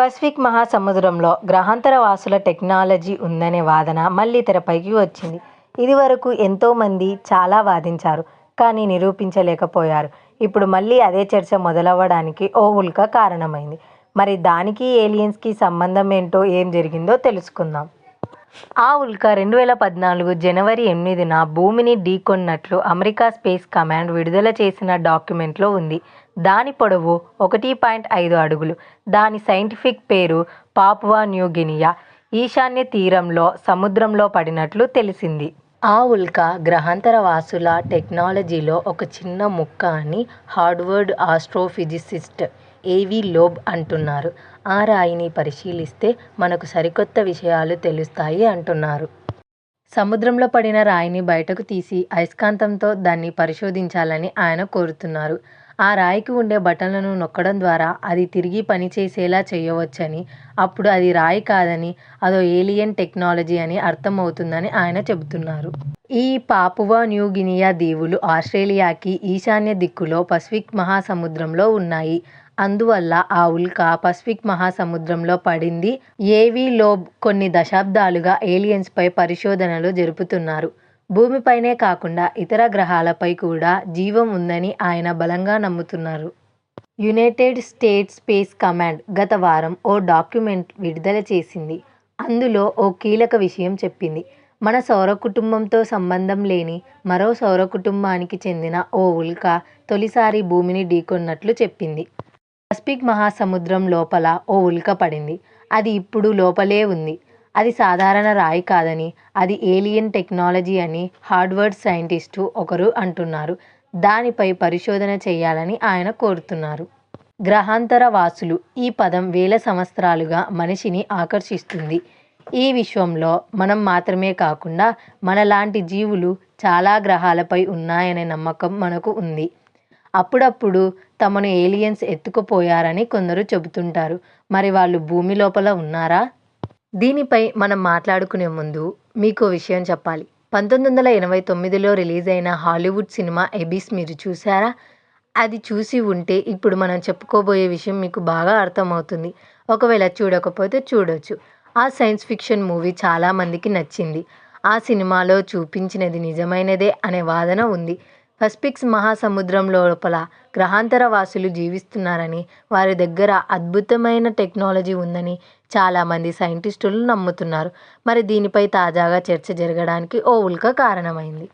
Pacific మహాసముద్రంలో గ్రహాంతర వాసుల technology ఉందనే వాదన మళ్ళీ తెరపైకి వచ్చింది. ఇదివరకు ఎంతోమంది చాలా వాదించారు, కానీ నిరూపించలేకపోయారు. ఇప్పుడు మళ్ళీ అదే చర్చ మొదలవ్వడానికి ఓ ఉల్క కారణమైంది. మరి దానికి ఏలియన్స్కి సంబంధం ఏంటో, ఏం జరిగిందో తెలుసుకుందాం. ఆ ఉల్క 2014 జనవరి 8న భూమిని ఢీకొన్నట్లు అమెరికా స్పేస్ కమాండ్ విడుదల చేసిన డాక్యుమెంట్లో ఉంది. దాని పొడవు 1.5 అడుగులు. దాని సైంటిఫిక్ పేరు పాపువా న్యూ గినియా. ఈశాన్య తీరంలో సముద్రంలో పడినట్లు తెలిసింది. ఆ ఉల్క గ్రహాంతర వాసుల టెక్నాలజీలో ఒక చిన్న ముక్క అని హార్వర్డ్ ఆస్ట్రోఫిజిసిస్ట్ ఏవి లోబ్ అంటున్నారు. ఆ రాయిని పరిశీలిస్తే మనకు సరికొత్త విషయాలు తెలుస్తాయి అంటున్నారు. సముద్రంలో పడిన రాయిని బయటకు తీసి అయస్కాంతంతో దాన్ని పరిశోధించాలని ఆయన కోరుతున్నారు. ఆ రాయికి ఉండే బటన్లను నొక్కడం ద్వారా అది తిరిగి పనిచేసేలా చేయవచ్చని, అప్పుడు అది రాయి కాదని, అదో ఏలియన్ టెక్నాలజీ అని అర్థమవుతుందని ఆయన చెబుతున్నారు. ఈ పాపువా న్యూ గినియా దీవులు ఆస్ట్రేలియాకి ఈశాన్య దిక్కులో పసిఫిక్ మహాసముద్రంలో ఉన్నాయి. అందువల్ల ఆ ఉల్క పసిఫిక్ మహాసముద్రంలో పడింది. ఏవి లోబ్ కొన్ని దశాబ్దాలుగా ఏలియన్స్పై పరిశోధనలు జరుపుతున్నారు. భూమిపైనే కాకుండా ఇతర గ్రహాలపై కూడా జీవం ఉందని ఆయన బలంగా నమ్ముతున్నారు. యునైటెడ్ స్టేట్స్ స్పేస్ కమాండ్ గత వారం ఓ డాక్యుమెంట్ విడుదల చేసింది. అందులో ఓ కీలక విషయం చెప్పింది. మన సౌర కుటుంబంతో సంబంధం లేని మరో సౌర కుటుంబానికి చెందిన ఓ ఉల్క తొలిసారి భూమిని ఢీకొన్నట్లు చెప్పింది. పసిఫిక్ మహాసముద్రం లోపల ఓ ఉల్క పడింది. అది ఇప్పుడు లోపలే ఉంది. అది సాధారణ రాయి కాదని, అది ఏలియన్ టెక్నాలజీ అని హార్వర్డ్ సైంటిస్టు ఒకరు అంటున్నారు. దానిపై పరిశోధన చేయాలని ఆయన కోరుతున్నారు. గ్రహాంతర వాసులు ఈ పదం వేల సంవత్సరాలుగా మనిషిని ఆకర్షిస్తుంది. ఈ విశ్వంలో మనం మాత్రమే కాకుండా మనలాంటి జీవులు చాలా గ్రహాలపై ఉన్నాయనే నమ్మకం మనకు ఉంది. అప్పుడప్పుడు తమను ఏలియన్స్ ఎత్తుకుపోయారని కొందరు చెబుతుంటారు. మరి వాళ్ళు భూమి లోపల ఉన్నారా? దీనిపై మనం మాట్లాడుకునే ముందు మీకో విషయం చెప్పాలి. 1989లో రిలీజ్ అయిన హాలీవుడ్ సినిమా ఎబిస్ మీరు చూసారా? అది చూసి ఉంటే ఇప్పుడు మనం చెప్పుకోబోయే విషయం మీకు బాగా అర్థమవుతుంది. ఒకవేళ చూడకపోతే చూడొచ్చు. ఆ సైన్స్ ఫిక్షన్ మూవీ చాలామందికి నచ్చింది. ఆ సినిమాలో చూపించినది నిజమైనదే అనే వాదన ఉంది. పసిఫిక్ మహాసముద్రం లోపల గ్రహాంతర వాసులు జీవిస్తున్నారని, వారి దగ్గర అద్భుతమైన టెక్నాలజీ ఉందని చాలామంది సైంటిస్టులు నమ్ముతున్నారు. మరి దీనిపై తాజాగా చర్చ జరగడానికి ఓ ఉల్క కారణమైంది.